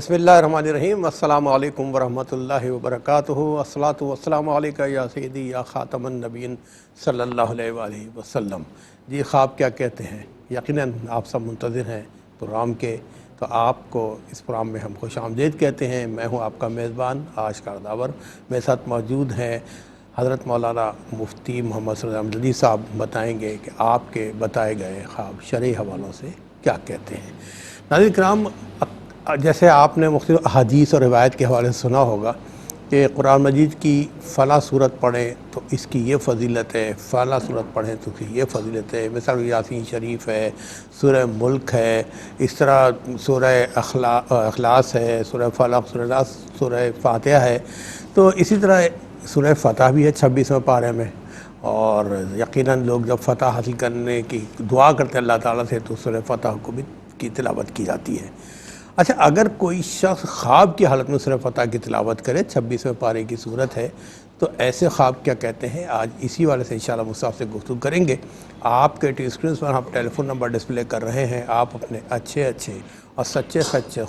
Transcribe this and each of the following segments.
بسم اللہ الرحمن الرحیم۔ السلام علیکم ورحمۃ اللہ وبرکاتہ۔ الصلاۃ والسلام علیکہ یا سیدی یا خاتم النبیین صلی اللہ علیہ وآلہ وسلم۔ جی، خواب کیا کہتے ہیں؟ یقیناً آپ سب منتظر ہیں پروگرام کے، تو آپ کو اس پروگرام میں ہم خوش آمدید کہتے ہیں۔ میں ہوں آپ کا میزبان آشکار داور۔ میرے ساتھ موجود ہیں حضرت مولانا مفتی محمد صلی اللہ علیہ وسلم صاحب، بتائیں گے کہ آپ کے بتائے گئے خواب شرعی حوالوں سے کیا کہتے ہیں۔ ناظرین کرام، جیسے آپ نے مختلف احادیث اور روایت کے حوالے سے سنا ہوگا کہ قرآن مجید کی فلاں صورت پڑھیں تو اس کی یہ فضیلت ہے، فلاں صورت پڑھیں تو اس کی یہ فضیلت ہے، مثال یاسین شریف ہے، سورہ ملک ہے، اس طرح سورہ اخلاص ہے، سورہ فلق، سورہ ناس، سورہ فاتحہ ہے، تو اسی طرح سورہ فتح بھی ہے 26ویں پارے میں۔ اور یقیناً لوگ جب فتح حاصل کرنے کی دعا کرتے ہیں اللہ تعالیٰ سے تو سورہ فتح کو بھی کی تلاوت کی جاتی ہے۔ اچھا، اگر کوئی شخص خواب کی حالت میں سورہ فتح کی تلاوت کرے، 26ویں پارے کی صورت ہے، تو ایسے خواب کیا کہتے ہیں؟ آج اسی والے سے انشاءاللہ مصطفیٰ سے گفتگو کریں گے۔ آپ کے ٹی اسکرین پر ہم ٹیلی فون نمبر ڈسپلے کر رہے ہیں، آپ اپنے اچھے اور سچے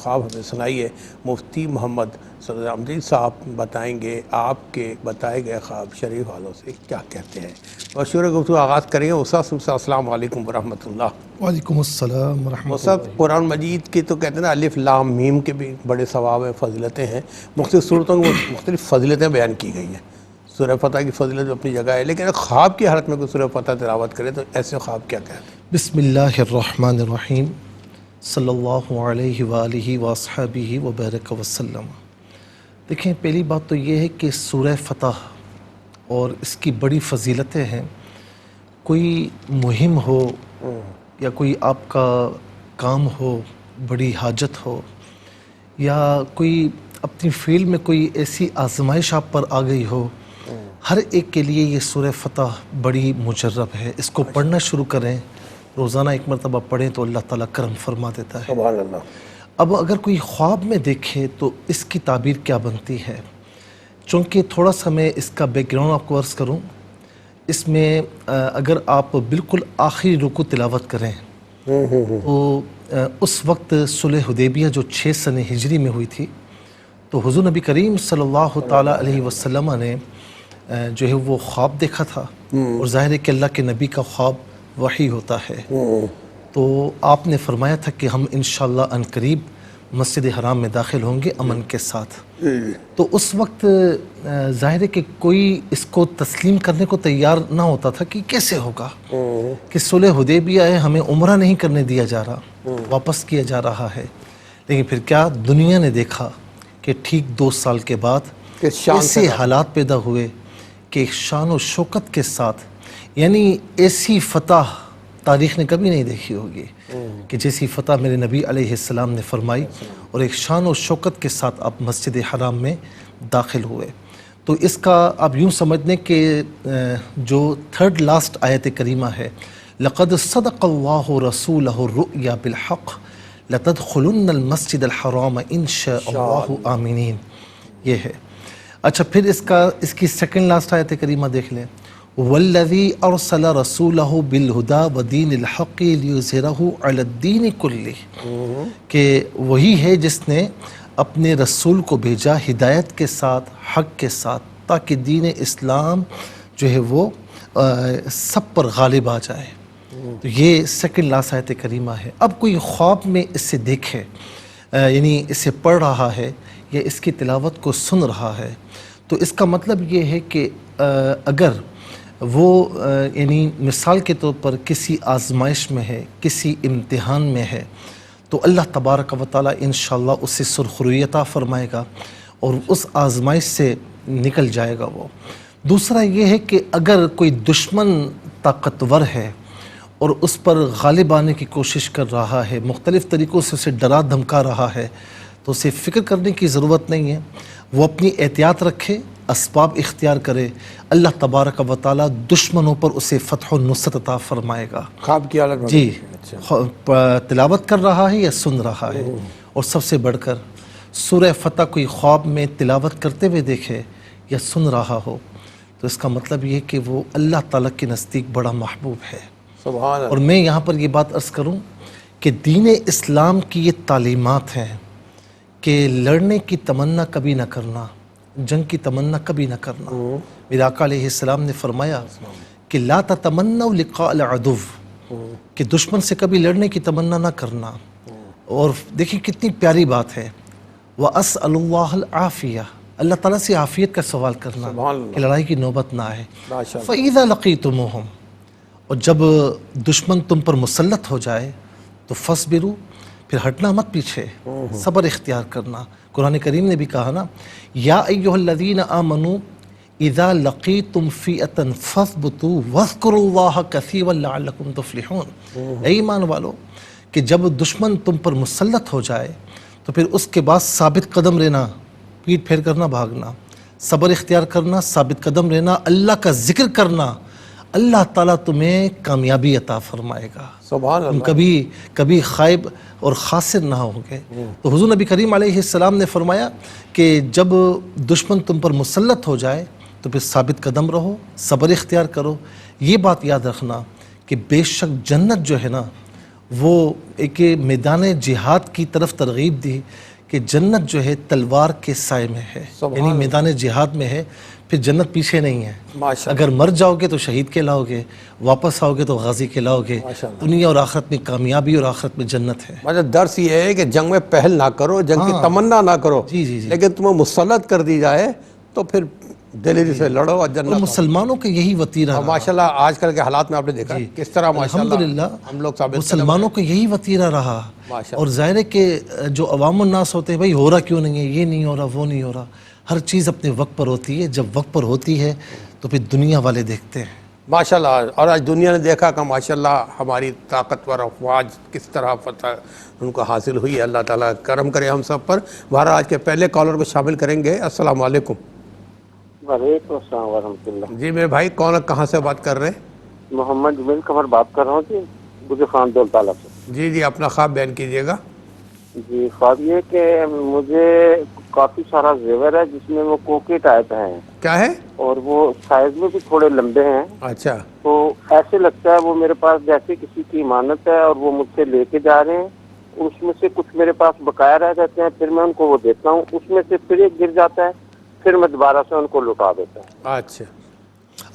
خواب ہمیں سنائیے۔ مفتی محمد صلی اللہ علیہ وسلم صاحب بتائیں گے آپ کے بتائے گئے خواب شریف والوں سے کیا کہتے ہیں۔ مشہور گفتگو آغاز کریں گے۔ استاد صاحب السلام علیکم ورحمۃ اللہ۔ وعلیکم السلام ورحمۃ صاحب، اللہ۔ قرآن مجید کی تو کہتے ہیں نا الف لام میم کے بھی بڑے ثواب ہیں، فضیلتیں ہیں، مختلف صورتوں میں مختلف فضیلتیں بیان کی گئی ہیں۔ سورہ فتح کی فضیلت اپنی جگہ ہے، لیکن خواب کی حالت میں کوئی سورہ فتح تلاوت کرے تو ایسے خواب کیا کہتے ہیں؟ بسم اللہ الرحمن الرحیم، صلی اللہ علیہ وآلہ وصحبہ وبارک وسلم۔ دیکھیں، پہلی بات تو یہ ہے کہ سورہ فتح اور اس کی بڑی فضیلتیں ہیں۔ کوئی مہم ہو یا کوئی آپ کا کام ہو، بڑی حاجت ہو، یا کوئی اپنی فیلڈ میں کوئی ایسی آزمائش آپ پر آ گئی ہو، ہر ایک کے لیے یہ سورہ فتح بڑی مجرب ہے۔ اس کو پڑھنا شروع کریں، روزانہ ایک مرتبہ پڑھیں تو اللہ تعالیٰ کرم فرما دیتا ہے۔ سبحان اللہ۔ اب اگر کوئی خواب میں دیکھے تو اس کی تعبیر کیا بنتی ہے؟ چونکہ تھوڑا سا میں اس کا بیک گراؤنڈ آپ کو عرض کروں، اس میں اگر آپ بالکل آخری رکوع تلاوت کریں تو اس وقت صلح حدیبیہ جو 6 سنہ ہجری میں ہوئی تھی، تو حضور نبی کریم صلی اللہ تعالیٰ علیہ وسلم نے جو ہے وہ خواب دیکھا تھا، اور ظاہر ہے کہ اللہ کے نبی کا خواب وحی ہوتا ہے۔ تو آپ نے فرمایا تھا کہ ہم انشاءاللہ عنقریب مسجد حرام میں داخل ہوں گے امن کے ساتھ۔ تو اس وقت ظاہر ہے کہ کوئی اس کو تسلیم کرنے کو تیار نہ ہوتا تھا کہ کیسے ہوگا کہ صلح حدیبیہ ہے، ہمیں عمرہ نہیں کرنے دیا جا رہا، واپس کیا جا رہا ہے۔ لیکن پھر کیا دنیا نے دیکھا کہ ٹھیک 2 سال کے بعد ایسے حالات پیدا ہوئے کہ ایک شان و شوکت کے ساتھ، یعنی ایسی فتح تاریخ نے کبھی نہیں دیکھی ہوگی کہ جیسی فتح میرے نبی علیہ السلام نے فرمائی، اور ایک شان و شوکت کے ساتھ آپ مسجد حرام میں داخل ہوئے۔ تو اس کا آپ یوں سمجھ لیں کہ جو 3rd لاسٹ آیت کریمہ ہے، لَقَدْ صَدَقَ اللَّهُ رَسُولَهُ الرُّؤْيَا بِالْحَقِّ لَتَدْخُلُنَّ الْمَسْجِدَ الْحَرَامَ إِنْ شَاءَ اللَّهُ آمِنِينَ، یہ ہے۔ اچھا، پھر اس کی 2nd لاسٹ آیت کریمہ دیکھ لیں، وَالَّذِي أَرْسَلَ رَسُولَهُ بِالْهُدَى وَدِينِ الْحَقِّ لِيُظْهِرَهُ عَلَى الدِّينِ كُلِّهِ، کہ وہی ہے جس نے اپنے رسول کو بھیجا ہدایت کے ساتھ، حق کے ساتھ، تاکہ دین اسلام جو ہے وہ سب پر غالب آ جائے۔ تو یہ 2nd لاسٹ آیت کریمہ ہے۔ اب کوئی خواب میں اسے دیکھے، یعنی اسے پڑھ رہا ہے یا اس کی تلاوت کو سن رہا ہے، تو اس کا مطلب یہ ہے کہ اگر وہ یعنی مثال کے طور پر کسی آزمائش میں ہے، کسی امتحان میں ہے، تو اللہ تبارک و تعالیٰ انشاءاللہ اسے سرخروئی عطا فرمائے گا اور اس آزمائش سے نکل جائے گا وہ۔ دوسرا یہ ہے کہ اگر کوئی دشمن طاقتور ہے اور اس پر غالب آنے کی کوشش کر رہا ہے، مختلف طریقوں سے اسے ڈرا دھمکا رہا ہے، تو اسے فکر کرنے کی ضرورت نہیں ہے، وہ اپنی احتیاط رکھے، اسباب اختیار کرے، اللہ تبارک و تعالیٰ دشمنوں پر اسے فتح و نصرت عطا فرمائے گا۔ خواب کی حالت میں جی، تلاوت کر رہا ہے یا سن رہا ہے، اور سب سے بڑھ کر سورہ فتح کوئی خواب میں تلاوت کرتے ہوئے دیکھے یا سن رہا ہو، تو اس کا مطلب یہ کہ وہ اللہ تعالیٰ کے نزدیک بڑا محبوب ہے۔ سبحان اللہ۔ اور میں یہاں پر یہ بات عرض کروں کہ دین اسلام کی یہ تعلیمات ہیں کہ لڑنے کی تمنا کبھی نہ کرنا، جنگ کی تمنا کبھی نہ کرنا۔ میرے آقا علیہ السلام نے فرمایا کہ لا تتمنوا لقاء العدو، کہ دشمن سے کبھی لڑنے کی تمنا نہ کرنا۔ اور دیکھیں کتنی پیاری بات ہے، وَأَسْأَلُ اللَّهَ الْعَافِيَةَ، اللہ تعالیٰ سے عافیت کا سوال کرنا کہ لڑائی کی نوبت نہ آئے۔ فَإِذَا لَقِيتُمُوهُمْ، اور جب دشمن تم پر مسلط ہو جائے تو فَاصْبِرُوا، پھر ہٹنا مت پیچھے، صبر اختیار کرنا۔ قرآن کریم نے بھی کہا نا، یا ایھا الذین آمنوا اذا لقیتم فئۃ فاثبتوا واذکروا اللہ کثیرا لعلکم تفلحون۔ اے ایمان والو، کہ جب دشمن تم پر مسلط ہو جائے تو پھر اس کے بعد ثابت قدم رہنا، پیٹ پھیر کرنا بھاگنا، صبر اختیار کرنا، ثابت قدم رہنا، اللہ کا ذکر کرنا، اللہ تعالیٰ تمہیں کامیابی عطا فرمائے گا۔ سبحان تم اللہ۔ کبھی خائب اور خاسر نہ ہوں گے۔ تو حضور نبی کریم علیہ السلام نے فرمایا کہ جب دشمن تم پر مسلط ہو جائے تو پھر ثابت قدم رہو، صبر اختیار کرو۔ یہ بات یاد رکھنا کہ بے شک جنت جو ہے نا، وہ ایک میدان جہاد کی طرف ترغیب دی کہ جنت جو ہے تلوار کے سائے میں ہے، یعنی میدان جہاد میں ہے، پھر جنت پیچھے نہیں ہے۔ اگر مر جاؤ گے تو شہید کہلاؤ گے، واپس آؤ گے تو غازی کہلاؤ گے۔ دنیا اور آخرت میں کامیابی اور آخرت میں جنت ہے۔ مطلب درس یہ ہے کہ جنگ میں پہل نہ کرو، جنگ کی تمنا نہ کرو، لیکن تمہیں مسلط کر دی جائے تو پھر دلیری سے لڑو اور جنت۔ اور مسلمانوں کا یہی وتیرہ رہا، ماشاءاللہ آج کل کے حالات میں آپ نے دیکھا کس طرح ماشاءاللہ الحمدللہ ہم لوگ ثابت مسلمانوں کا یہی وتیرہ رہا۔ اور ظاہر ہے کہ جو عوام الناس ہوتے ہیں، بھائی ہو رہا کیوں نہیں ہے، یہ نہیں ہو رہا، وہ نہیں ہو رہا، ہر چیز اپنے وقت پر ہوتی ہے۔ جب وقت پر ہوتی ہے تو پھر دنیا والے دیکھتے ہیں ماشاءاللہ۔ اور آج دنیا نے دیکھا کہ ماشاءاللہ ہماری طاقتور افواج کس طرح فتح ان کو حاصل ہوئی ہے۔ اللہ تعالیٰ کرم کرے ہم سب پر۔ بہرحال آج کے پہلے کالر کو شامل کریں گے۔ السلام علیکم۔ وعلیکم السلام ورحمۃ اللہ۔ جی میرے بھائی، کون کہاں سے بات کر رہے ہیں؟ محمد جمیل قمر بات کر رہا ہوں جی، گجر خان دول تالہ سے۔ جی جی، اپنا خواب بیان کیجیے گا۔ جی خواب یہ کہ مجھے کافی سارا زیور ہے جس میں وہ کوکے ٹائپ ہیں، کیا ہے؟ اور وہ سائز میں بھی تھوڑے لمبے ہیں۔ اچھا، تو ایسے لگتا ہے وہ میرے پاس جیسے کسی کی امانت ہے اور وہ مجھ سے لے کے جا رہے ہیں۔ اس میں سے کچھ میرے پاس بقایا رہ جاتے ہیں، پھر میں ان کو وہ دیتا ہوں، اس میں سے پھر ایک گر جاتا ہے، پھر میں دوبارہ سے ان کو لوٹا دیتا ہوں۔ اچھا،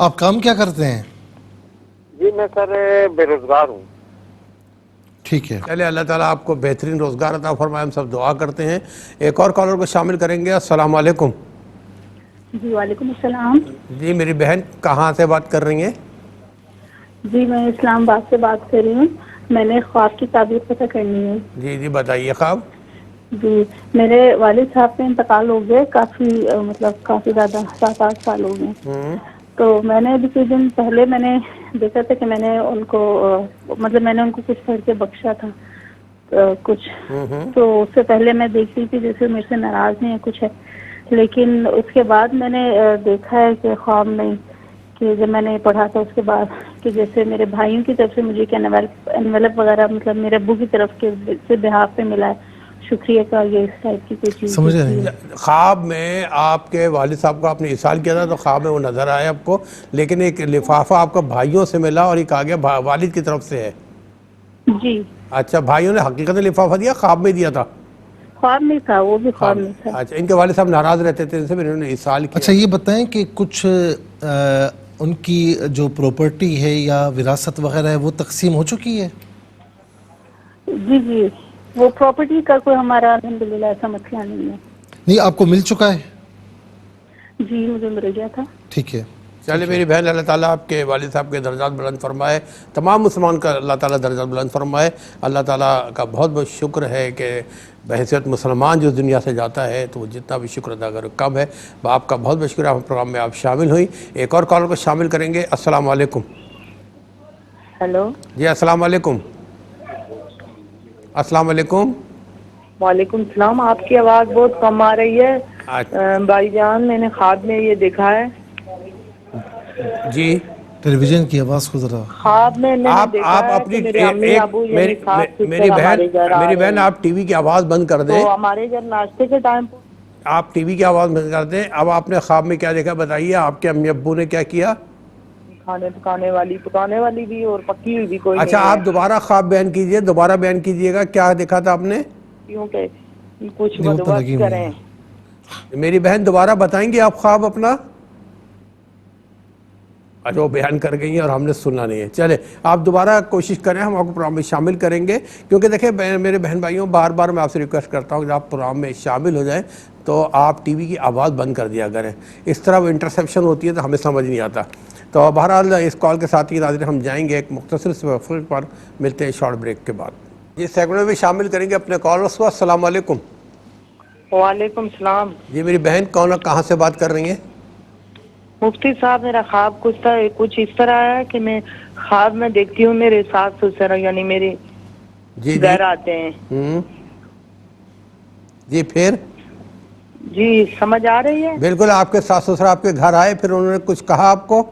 آپ کام کیا کرتے ہیں؟ جی میں سر بے روزگار ہوں۔ ٹھیک ہے، چلے اللہ تعالیٰ آپ کو بہترین روزگار عطا فرمائے، ہم سب دعا کرتے ہیں۔ ایک اور کالر کو شامل کریں گے۔ السلام علیکم۔ جی وعلیکم السلام۔ جی میری بہن، کہاں سے بات کر رہی ہیں؟ جی میں اسلام آباد سے بات کر رہی ہوں، میں نے خواب کی تعبیر پتہ کرنی ہے۔ جی جی بتائیے خواب۔ جی میرے والد صاحب کا انتقال ہو گیا، کافی زیادہ 7-8 سال ہو گئے۔ تو میں نے ابھی کچھ دن پہلے میں نے دیکھا تھا کہ میں نے ان کو کچھ پڑھ کے بخشا تھا کچھ، تو اس سے پہلے میں دیکھ رہی تھی جیسے میرے سے ناراض نہیں ہے کچھ ہے، لیکن اس کے بعد میں نے دیکھا ہے کہ خواب میں کہ جب میں نے پڑھا تھا اس کے بعد کہ جیسے میرے بھائیوں کی طرف سے مجھے انویلپ وغیرہ مطلب میرے ابو کی طرف سے بہاف پہ ملا ہے، شکریہ کا یہ اس ٹائپ کی کوئی چیز سمجھ رہے ہیں؟ خواب میں آپ کے والد صاحب کو آپ نے اصال کیا تھا تو خواب میں وہ نظر آیا آپ کو، لیکن ایک لفافہ آپ کو بھائیوں سے ملا اور ایک آگے والد کی طرف سے ہے۔ جی اچھا، بھائیوں نے حقیقت میں لفافہ دیا، خواب میں دیا تھا؟ خواب میں تھا، وہ بھی خواب میں تھا۔ اچھا، ان کے والد صاحب ناراض رہتے تھے ان سے، انہوں نے اصال کیا۔ اچھا یہ بتائیں کہ کچھ ان کی جو پراپرٹی ہے یا وراثت وغیرہ ہے وہ تقسیم ہو چکی ہے؟ جی جی، وہ پراپرٹی کا کوئی ہمارا الحمدللہ ایسا مسئلہ نہیں ہے۔ نہیں، آپ کو مل چکا ہے؟ جی مجھے مل گیا تھا۔ ٹھیک ہے، چلے میری بہن، اللہ تعالیٰ آپ کے والد صاحب کے درجات بلند فرمائے، تمام مسلمان کا اللہ تعالیٰ درجات بلند فرمائے۔ اللہ تعالیٰ کا بہت بہت شکر ہے کہ بحیثیت مسلمان جو دنیا سے جاتا ہے تو وہ جتنا بھی شکر ادا کرے کم ہے۔ آپ کا بہت بہت شکریہ، پروگرام میں آپ شامل ہوئی۔ ایک اور کالر کو شامل کریں گے۔ السلام علیکم۔ ہیلو، جی السلام علیکم۔ السلام علیکم۔ وعلیکم السلام۔ آپ کی آواز بہت کم آ رہی ہے بھائی جان، میں نے خواب میں یہ دیکھا ہے۔ جی ٹیلی ویژن کی آواز کو ذرا خواب میں میں نے دیکھا آپ ہے اپنی کہ میرے امی ابو یعنی ساس میری سسر ہمارے گھر آ بہن رہے ہیں۔ آپ ٹی وی کی آواز بند کر دیں۔ تو ہمارے گھر ناشتے کے ٹائم آپ ٹی وی کی آواز بند کر دیں۔ اب آپ نے خواب میں کیا دیکھا بتائیے، آپ کے امی ابو نے کیا کیا؟ کھانے پکانے والی بھی اور پکی ہوئی بھی کوئی اچھا، نہیں ہے، آپ دوبارہ خواب بیان کیجئے، دوبارہ بیان کیجئے گا، کیا دیکھا تھا آپ نے؟ کیونکہ کچھ نہیں، وہ تو لگی بدوقت ہوئی کریں. میری بہن دوبارہ بتائیں گے آپ خواب اپنا؟ اچھا وہ بیان کر گئی ہیں اور ہم نے سننا نہیں ہے. چلے آپ دوبارہ کوشش کریں, ہم آپ کو پروگرام میں شامل کریں گے, کیونکہ دیکھیں میرے بہن بھائیوں بار بار میں آپ سے ریکویسٹ کرتا ہوں کہ آپ پروگرام میں شامل ہو جائیں تو آپ ٹی وی کی آواز بند کر دیا کریں, اس طرح وہ انٹرسیپشن ہوتی ہے تو ہمیں سمجھ نہیں آتا. تو بہرحال اس کال کے ساتھ ہی ناظرین ہم جائیں گے ایک مختصر سے وقفے پر, ملتے ہیں شارٹ بریک کے بعد. جی سیگمنٹ میں شامل کریں گے اپنے کالرس کو. السلام علیکم. وعلیکم السلام. جی میری بہن کون اور کہاں سے بات کر رہی ہیں؟ مفتی صاحب میرا خواب کچھ اس طرح ہے کہ میں خواب میں دیکھتی ہوں میرے ساس سسر یعنی میرے جی گھر آتے ہیں. جی پھر جی سمجھ آ رہی ہے؟ بالکل, آپ کے ساس سسر آپ کے گھر آئے, پھر انہوں نے کچھ کہا آپ کو؟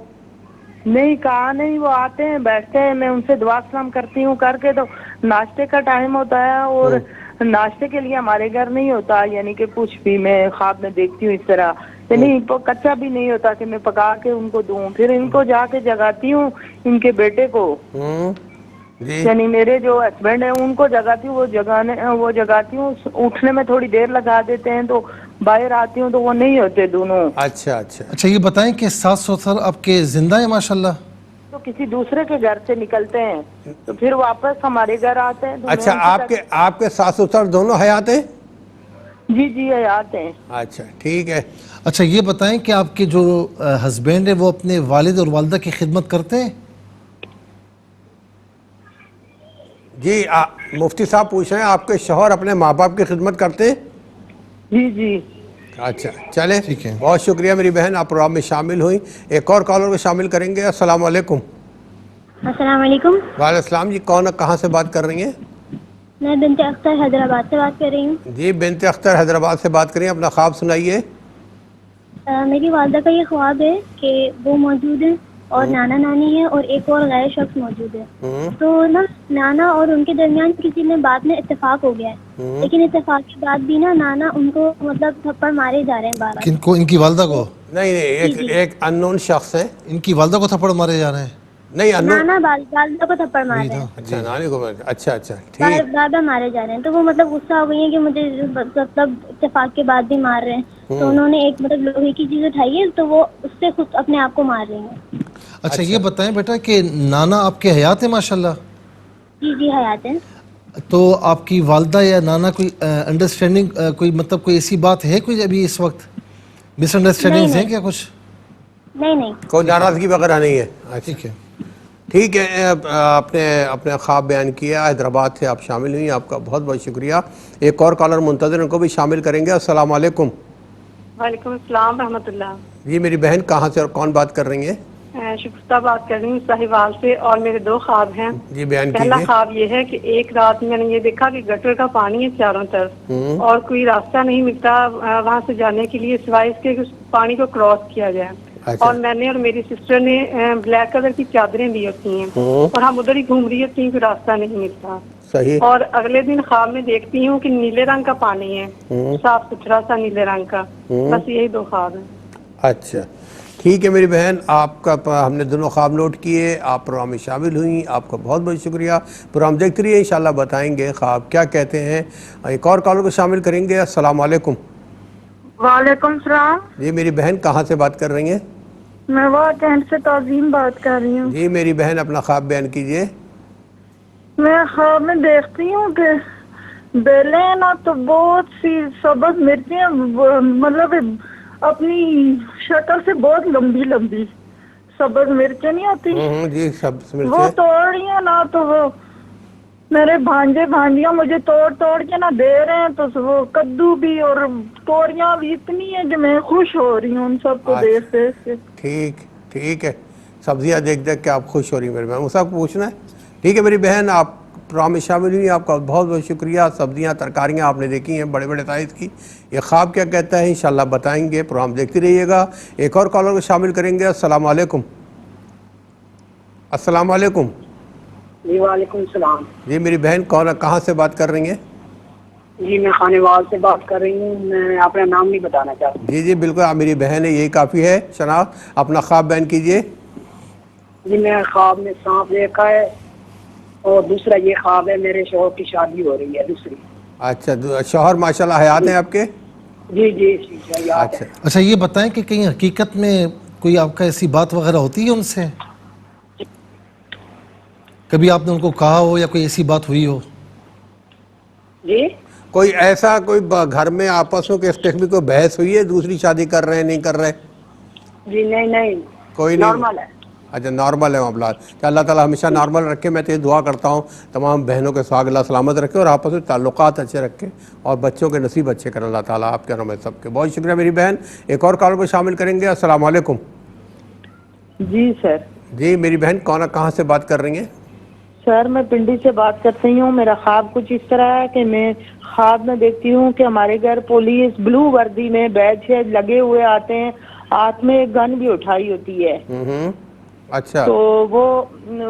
نہیں کہا نہیں, وہ آتے ہیں بیٹھتے ہیں, میں ان سے دعا سلام کرتی ہوں, کر کے تو ناشتے کا ٹائم ہوتا ہے اور ناشتے کے لیے ہمارے گھر نہیں ہوتا, یعنی کہ کچھ بھی میں خواب میں دیکھتی ہوں اس طرح, یعنی کچا بھی نہیں ہوتا کہ میں پکا کے ان کو دوں. پھر ان کو جا کے جگاتی ہوں ان کے بیٹے کو, جی یعنی میرے جو ہسبینڈ ہیں ان کو جگاتی ہوں, وہ جگاتی ہوں, اٹھنے میں تھوڑی دیر لگا دیتے ہیں, تو باہر آتی ہوں تو وہ نہیں ہوتے دونوں. اچھا اچھا اچھا یہ بتائیں کہ ساس سسر آپ کے زندہ ہیں ماشاءاللہ؟ تو کسی دوسرے کے گھر سے نکلتے ہیں تو پھر واپس ہمارے گھر آتے ہیں, تو میں اچھا ان سے آپ کے ساس سسر دونوں حیات ہیں؟ جی حیات ہیں. اچھا ٹھیک ہے. اچھا یہ بتائیں کہ آپ کے جو ہسبینڈ ہیں وہ اپنے والد اور والدہ کی خدمت کرتے ہیں؟ جی مفتی صاحب پوچھ رہے ہیں آپ کے شوہر اپنے ماں باپ کی خدمت کرتے ہیں؟ جی. اچھا چلیں, ٹھیک ہے. بہت شکریہ میری بہن, آپ پروگرام میں شامل ہوئیں. ایک اور کالر کو شامل کریں گے. السلام علیکم. السلام علیکم. وعلیکم السلام. جی کون کہاں سے بات کر رہی ہیں؟ میں بنت اختر حیدرآباد سے بات کر رہی ہوں. جی بنت اختر حیدرآباد سے بات کریں, اپنا خواب سنائیے. میری والدہ کا یہ خواب ہے کہ وہ موجود ہیں اور نانا نانی ہے اور ایک اور غیر شخص موجود ہے. تو نا نانا اور ان کے درمیان کسی میں بات میں اتفاق ہو گیا ہے, لیکن اتفاق کے بعد بھی نا نانا ان کو مطلب تھپڑ مارے جا رہے ہیں بار کن کو؟ ان کی والدہ کو؟ نہیں ایک ان نون شخص ہے. ان کی والدہ کو تھپڑ مارے جا رہے ہیں؟ نہیں نانا والدہ کو تھپڑ مار رہے ہیں. اچھا نانی کو. اچھا ٹھیک. بار مارے جا رہے ہیں, تو وہ مطلب غصہ ہو گئی ہے کہ مجھے مطلب اتفاق کے بعد بھی مار رہے ہیں. تو انہوں نے ایک مطلب لوہے کی چیز اٹھائی ہے, تو وہ اس سے خود اپنے آپ کو مار رہی ہیں. اچھا یہ بتائیں بیٹا کہ نانا آپ کے حیات ہیں ماشاءاللہ؟ جی حیات ہیں. تو آپ کی والدہ یا نانا کوئی انڈرسٹینڈنگ کوئی مطلب کوئی ایسی بات ہے کوئی ابھی اس وقت مس انڈرسٹینڈنگز ہیں کیا کچھ؟ نہیں کوئی ناراضگی وغیرہ نہیں ہے. ٹھیک ہے. ٹھیک ہے, آپ نے اپنے خواب بیان کیا, حیدرآباد سے آپ شامل ہوئی, آپ کا بہت بہت شکریہ. ایک اور کالر منتظر, ان کو بھی شامل کریں گے. السلام علیکم. وعلیکم السلام رحمۃ اللہ. جی میری بہن کہاں سے اور کون بات کر رہی ہیں؟ شگفتہ بات کر رہی ہوں صاحبال سے, اور میرے دو خواب ہیں. جی بیان کیجیے. پہلا خواب یہ ہے کہ ایک رات میں نے یہ دیکھا کہ گٹر کا پانی ہے چاروں طرف اور کوئی راستہ نہیں ملتا وہاں سے جانے کے لیے سوائے اس کے کہ اس پانی کو کراس کیا جائے. اور میں نے اور میری سسٹر نے بلیک کلر کی چادریں لی ہوتی ہیں اور ہم ادھر ہی گھوم رہی ہوتی ہیں کہ راستہ نہیں ملتا. صحیح. اور اگلے دن خواب میں دیکھتی ہوں کہ نیلے رنگ کا پانی ہے, صاف ستھرا سا نیلے رنگ کا. بس یہی دو خواب ہیں. اچھا ٹھیک ہے میری بہن, آپ کا ہم نے دونوں خواب نوٹ کیے, آپ پروگرام میں شامل ہوئیں, آپ کا بہت بہت شکریہ. پروگرام دیکھتے رہیے, انشاءاللہ بتائیں گے خواب کیا کہتے ہیں. ایک اور کالر کو شامل کریں گے. السلام علیکم. وعلیکم السلام. جی میری بہن کہاں سے بات کر رہی ہیں؟ میں وہ کینٹ سے تعظیم بات کر رہی ہوں. جی میری بہن اپنا خواب بیان کیجیے. میں خواب میں دیکھتی ہوں کہ بیلیں ہیں نا تو بہت سی سبز مرچیں مطلب اپنی شکل سے بہت لمبی لمبی سبز مرچیں نہیں ہوتی جی سب وہ توڑ رہی ہیں نا, تو وہ میرے بھانجے بھانجیاں مجھے توڑ کے نہ دے رہے ہیں. تو وہ کدو بھی اور توریاں بھی اتنی ہیں کہ میں خوش ہو رہی ہوں ان سب کو دیکھ کے. ٹھیک ہے, سبزیاں دیکھ کے آپ خوش ہو رہی ہیں میری بہن, وہ سب پوچھنا ہے. ٹھیک ہے میری بہن, آپ پروگرام میں شامل ہوئی, آپ کا بہت بہت شکریہ. سبزیاں ترکاریاں آپ نے دیکھی ہیں بڑے بڑے سائز کی. یہ خواب کیا کہتا ہے انشاءاللہ بتائیں گے. پروگرام دیکھتے رہیے گا. ایک اور کالر کو شامل کریں گے. السلام علیکم. السلام علیکم. جی وعلیکم السلام. جی میری بہن کہاں سے بات کر رہی ہیں؟ جی میں خانے وال سے بات کر رہی ہوں. میں اپنا نام نہیں بتانا چاہتا. جی بالکل, آپ میری بہن ہے, یہی کافی ہے شناخت. اپنا خواب بیان کیجیے. جی میں خواب میں سانپ دیکھا ہے, اور دوسرا یہ خواب ہے میرے شوہر کی شادی ہو رہی ہے دوسری. اچھا شوہر ماشاءاللہ حیات ہیں آپ کے؟ جی جی یاد ہے۔ اچھا یہ بتائیں کہ کہیں حقیقت میں کوئی آپ کا ایسی بات وغیرہ ہوتی ہے ان سے؟ کبھی آپ نے ان کو کہا ہو یا کوئی ایسی بات ہوئی ہو؟ جی کوئی ایسا کوئی گھر میں آپس میں اس قسم کی کوئی بحث ہوئی ہے دوسری شادی کر رہے ہیں نہیں کر رہے؟ جی نہیں کوئی نہیں، نارمل ہے۔ اچھا نارمل ہے معاملات، کہ اللہ تعالیٰ ہمیشہ نارمل رکھے۔ میں تو یہ دعا کرتا ہوں تمام بہنوں کے ساتھ اللہ سلامت رکھے اور آپس میں تعلقات اچھے رکھے اور بچوں کے نصیب اچھے کرے اللہ تعالیٰ آپ کے نام ہے سب کے۔ بہت شکریہ میری بہن، ایک اور کال کو شامل کریں گے۔ السلام علیکم۔ جی سر۔ جی میری بہن کہاں سے بات کر رہی ہیں؟ سر میں پنڈی سے بات کرتی ہوں۔ میرا خواب کچھ اس طرح ہے کہ میں خواب میں دیکھتی ہوں کہ ہمارے گھر پولیس بلو وردی میں بیج لگے ہوئے آتے ہیں، ہاتھ میں ایک گن بھی اٹھائی ہوتی ہے۔ اچھا تو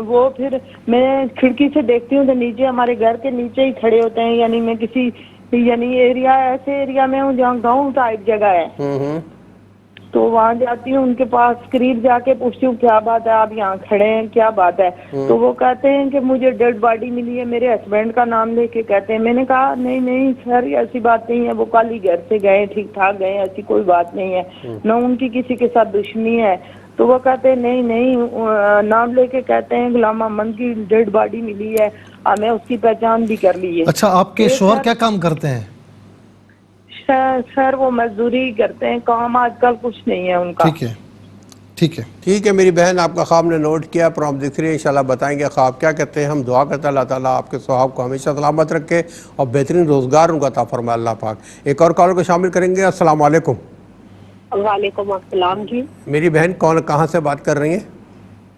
وہ پھر میں کھڑکی سے دیکھتی ہوں تو نیچے ہمارے گھر کے نیچے ہی کھڑے ہوتے ہیں، یعنی میں کسی ایریا ایسے ایریا میں ہوں جہاں گاؤں ٹائپ جگہ ہے، تو وہاں جاتی ہوں ان کے پاس، قریب جا کے پوچھتی ہوں کیا بات ہے آپ یہاں کھڑے ہیں، کیا بات ہے؟ تو وہ کہتے ہیں کہ مجھے ڈیڈ باڈی ملی ہے، میرے ہسبینڈ کا نام لے کے کہتے ہیں۔ میں نے کہا نہیں سر ایسی بات نہیں ہے، وہ کل ہی گھر سے گئے ٹھیک ٹھاک گئے، ایسی کوئی بات نہیں ہے، نہ ان کی کسی کے ساتھ دشمنی ہے۔ تو وہ کہتے ہیں نہیں نام لے کے کہتے ہیں غلام محمد کی ڈیڈ باڈی ملی ہے، ہمیں اس کی پہچان بھی کر لی ہے۔ اچھا آپ کے شوہر کیا کام کرتے ہیں؟ سر وہ مزدوری کرتے ہیں، کام آج کل کچھ نہیں ہے ان کا۔ ٹھیک ہے میری بہن، آپ کا خواب نے نوٹ کیا، پروم دکھ رہی ہے، انشاءاللہ بتائیں گے خواب کیا کہتے ہیں۔ ہم دعا کرتے ہیں اللہ تعالیٰ آپ کے صحاب کو ہمیشہ سلامت رکھے اور بہترین روزگار ان کا عطا فرمائے اللہ پاک۔ ایک اور کالر کو شامل کریں گے۔ السلام علیکم۔ وعلیکم السلام جی۔ میری بہن کہاں سے بات کر رہی ہیں؟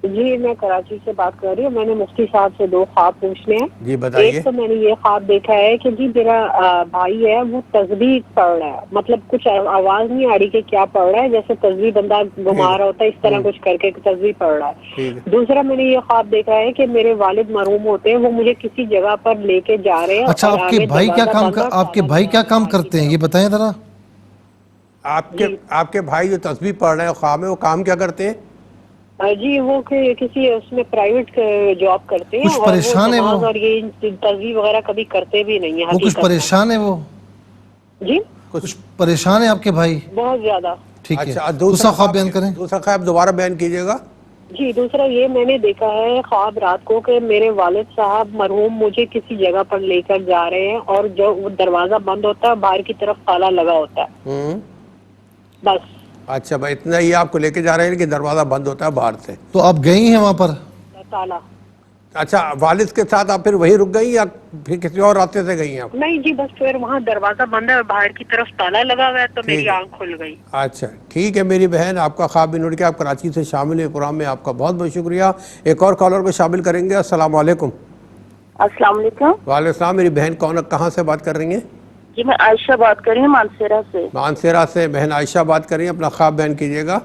جی میں کراچی سے بات کر رہی ہوں۔ میں نے مفتی صاحب سے 2 خواب پوچھنے ہیں۔ جی بتائیے۔ ایک تو میں نے یہ خواب دیکھا ہے کہ جی میرا بھائی ہے وہ تسبیح پڑھ رہا ہے، مطلب کچھ آواز نہیں آ رہی کہ کیا پڑھ رہا ہے، جیسے تسبیح بندہ گھما رہا ہوتا ہے اس طرح کچھ کر کے تسبیح پڑھ رہا ہے۔ دوسرا میں نے یہ خواب دیکھا ہے کہ میرے والد مرحوم ہوتے ہیں، وہ مجھے کسی جگہ پر لے کے جا رہے ہیں۔ اچھا آپ کے بھائی کیا کام کرتے ہیں یہ بتائیں ذرا۔ آپ کے بھائی جو تسبیح پڑھ رہے ہیں خواب میں، وہ کام کیا کرتے ہیں؟ جی وہ کسی اس میں پرائیویٹ جاب کرتے ہیں، کچھ پریشان ہے وہ، اور یہ تسبیح وغیرہ کبھی کرتے بھی نہیں ہیں۔ وہ کچھ پریشان ہے وہ؟ جی کچھ پریشان ہے آپ کے بھائی؟ بہت زیادہ۔ ٹھیک ہے دوسرا خواب بیان کریں۔ دوسرا خواب دوبارہ بیان کیجیے گا۔ جی دوسرا یہ میں نے دیکھا ہے خواب رات کو کہ میرے والد صاحب مرحوم مجھے کسی جگہ پر لے کر جا رہے ہیں اور جو دروازہ بند ہوتا ہے باہر کی طرف تالا لگا ہوتا ہے، بس۔ اچھا بھائی اتنا ہی آپ کو لے کے جا رہے ہیں کہ دروازہ بند ہوتا ہے باہر سے؟ تو آپ گئی ہیں وہاں پر؟ تالا۔ اچھا والد کے ساتھ آپ پھر وہیں رک گئی یا پھر کسی اور راستے سے گئی ہیں آپ؟ نہیں جی بس پھر وہاں دروازہ بند ہے اور باہر کی طرف تالا لگا ہوا ہے تو میری آنکھ کھل گئی۔ اچھا ٹھیک ہے میری بہن، آپ کا خواب بھی نوٹ کیا، آپ کراچی سے شامل ہوئے پروگرام میں، آپ کا بہت بہت شکریہ۔ ایک اور کالر کو شامل کریں گے۔ السلام علیکم۔ السلام علیکم۔ وعلیکم السلام۔ میری بہن کہاں سے بات کر رہی ہیں؟ جی میں عائشہ بات کر رہی ہوں مانسیرہ سے۔ مانسیرہ سے بہن عائشہ بات کر رہی ہیں، اپنا خواب بیان کیجیے گا۔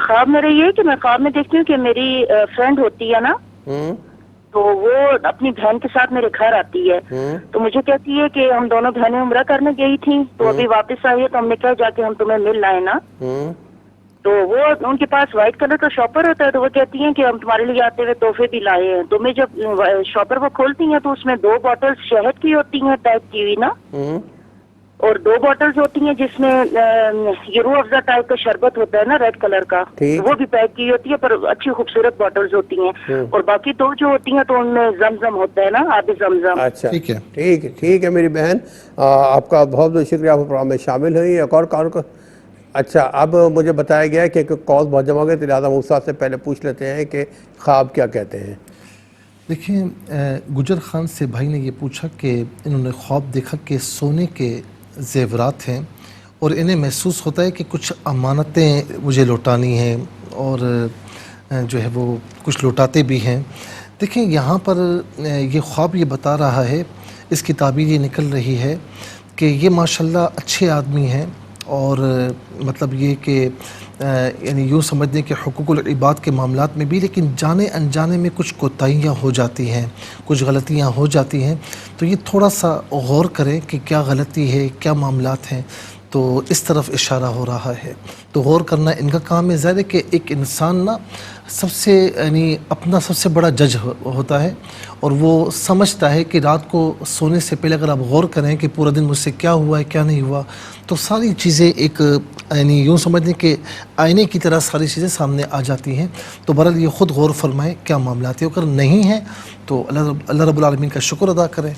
خواب میرا یہ ہے کہ میں خواب میں دیکھتی ہوں کہ میری فرینڈ ہوتی ہے نا، تو وہ اپنی بہن کے ساتھ میرے گھر آتی ہے، تو مجھے کہتی ہے کہ ہم دونوں بہنیں عمرہ کرنے گئی تھیں تو ابھی واپس آئی ہے، تو ہم نے کہا جا کے ہم تمہیں مل لائے نا۔ تو وہ ان کے پاس وائٹ کلر کا شاپر ہوتا ہے، تو وہ کہتی ہیں کہ ہم تمہارے لیے آتے ہوئے تحفے بھی لائے ہیں۔ تو میں جب شاپر وہ کھولتی ہیں تو اس میں 2 بوٹل شہد کی ہوتی ہیں پیک کی ہوئی نا، اور 2 بوٹلز ہوتی ہیں جس میں یہ روح افزا ٹائپ کا شربت ہوتا ہے نا ریڈ کلر کا، وہ بھی پیک کی ہوتی ہے، پر اچھی خوبصورت بوٹلز ہوتی ہیں، اور باقی 2 جو ہوتی ہیں تو ان میں زمزم ہوتا ہے نا، آب زمزم۔ اچھا ٹھیک ہے میری بہن، آپ کا بہت بہت شکریہ، آپ پروگرام میں شامل ہوئی۔ ایک اور کال کو اچھا اب مجھے بتایا گیا ہے کہ کال بہت جمع گئے، تو لہٰذا استاد سے پہلے پوچھ لیتے ہیں کہ خواب کیا کہتے ہیں۔ دیکھیں گجر خان سے بھائی نے یہ پوچھا کہ انہوں نے خواب دیکھا کہ سونے کے زیورات ہیں اور انہیں محسوس ہوتا ہے کہ کچھ امانتیں مجھے لوٹانی ہیں، اور جو ہے وہ کچھ لوٹاتے بھی ہیں۔ دیکھیں یہاں پر یہ خواب یہ بتا رہا ہے، اس کی تعبیر یہ نکل رہی ہے کہ یہ ماشاءاللہ اچھے آدمی ہیں، اور مطلب یہ کہ یعنی یوں سمجھ دیں کہ حقوق العباد کے معاملات میں بھی، لیکن جانے انجانے میں کچھ کوتاہیاں ہو جاتی ہیں، کچھ غلطیاں ہو جاتی ہیں، تو یہ تھوڑا سا غور کریں کہ کیا غلطی ہے، کیا معاملات ہیں۔ تو اس طرف اشارہ ہو رہا ہے. تو غور کرنا ان کا کام ہے. ظاہر ہے کہ ایک انسان نا سب سے یعنی اپنا سب سے بڑا جج ہوتا ہے اور وہ سمجھتا ہے کہ رات کو سونے سے پہلے اگر آپ غور کریں کہ پورا دن مجھ سے کیا ہوا ہے کیا نہیں ہوا, تو ساری چیزیں ایک یعنی یوں سمجھ لیں کہ آئینے کی طرح ساری چیزیں سامنے آ جاتی ہیں. تو بہرحال یہ خود غور فرمائیں کیا معاملات ہیں, اگر نہیں ہیں تو اللہ رب العالمین کا شکر ادا کریں.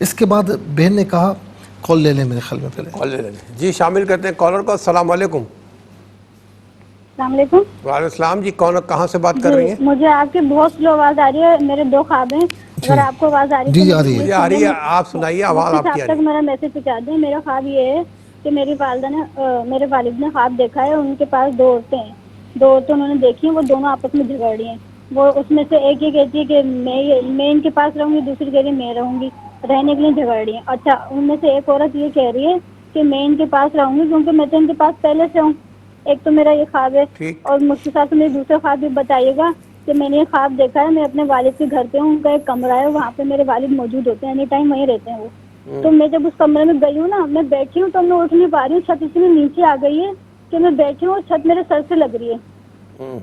اس کے بعد بہن نے کہا کال لے لیں, میرے خیال میں پہلے کال لے لیں. جی شامل کرتے ہیں کالر کو. السلام علیکم. السلام علیکم. وعلیکم السلام. جی کون کہاں سے بات کر رہی ہیں؟ مجھے آپ کی بہت سلو آواز آ رہی ہے. میرے 2 خواب ہیں, اگر آپ کو آواز آ رہی ہے جی آ رہی ہے. آ رہی ہے, آپ سنائیے, آواز آپ کی آ رہی ہے. میرا میسج پہنچا دیں. میرا خواب یہ ہے کہ میری والدہ نے میرے والد نے خواب دیکھا ہے, ان کے پاس 2 عورتیں ہیں. 2 عورتیں انہوں نے دیکھی ہیں, وہ دونوں آپس میں جھگڑ رہی ہیں. وہ اس میں سے ایک یہ کہتی ہے کہ میں ان کے پاس رہوں گی, دوسری کہہ رہی ہے میں رہوں گی, رہنے کے لیے جھگڑ رہی ہیں. اچھا, ان میں سے ایک عورت یہ کہہ رہی ہے کہ میں ان کے پاس رہوں گی کیونکہ میں تو ان کے پاس پہلے سے ہوں. ایک تو میرا یہ خواب ہے, اور مجھ کے ساتھ میرے دوسرا خواب بھی بتائیے گا کہ میں نے یہ خواب دیکھا ہے, میں اپنے والد کے گھر پہ ہوں, ان کا ایک کمرہ ہے, وہاں پہ میرے والد موجود ہوتے ہیں, اینی ٹائم وہیں رہتے ہیں وہ. تو میں جب اس کمرے میں گئی ہوں نا, میں بیٹھی ہوں تو میں اٹھ نہیں پا رہی ہوں, چھت اتنی نیچے آ گئی ہے کہ میں بیٹھی ہوں اور چھت میرے سر سے لگ رہی ہے.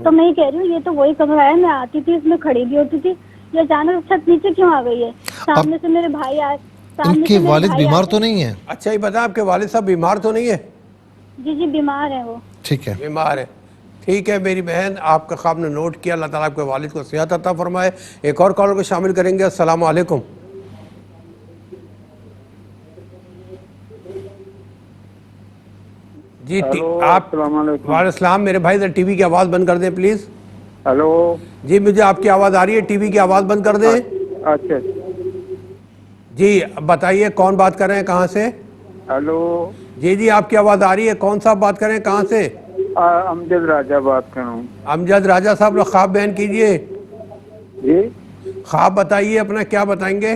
تو میں یہ کہہ رہی ہوں یہ تو وہی کمرہ ہے, میں آتی تھی اس میں کھڑی بھی ہوتی تھی, یہ اچانک چھت نیچے کیوں آ گئی ہے؟ سامنے سے میرے بھائی آئے. ان کے والد بیمار تو نہیں ہیں؟ اچھا یہ بتائیں آپ کے والد صاحب بیمار تو نہیں ہے؟ جی بیمار ہیں وہ. ٹھیک ہے, بیمار ہے. ٹھیک ہے میری بہن, آپ کا خواب نے نوٹ کیا. اللہ تعالیٰ آپ کے والد کو صحت عطا فرمائے. ایک اور کالر کو شامل کریں گے. السلام علیکم. جی آپ. السلام علیکم. وعلیکم السلام. میرے بھائی ٹی وی کی آواز بند کر دیں پلیز. ہلو. جی مجھے آپ کی آواز آ رہی ہے, ٹی وی کی آواز بند کر دیں. اچھا جی بتائیے کون بات کر رہے ہیں, کہاں سے؟ ہلو. جی آپ کی آواز آ رہی ہے, کون صاحب بات کر رہے ہیں, کہاں سے؟ امجد راجہ بات کر رہا ہوں. امجد راجہ صاحب, خواب بیان کیجئے. جی خواب بتائیے اپنا, کیا بتائیں گے؟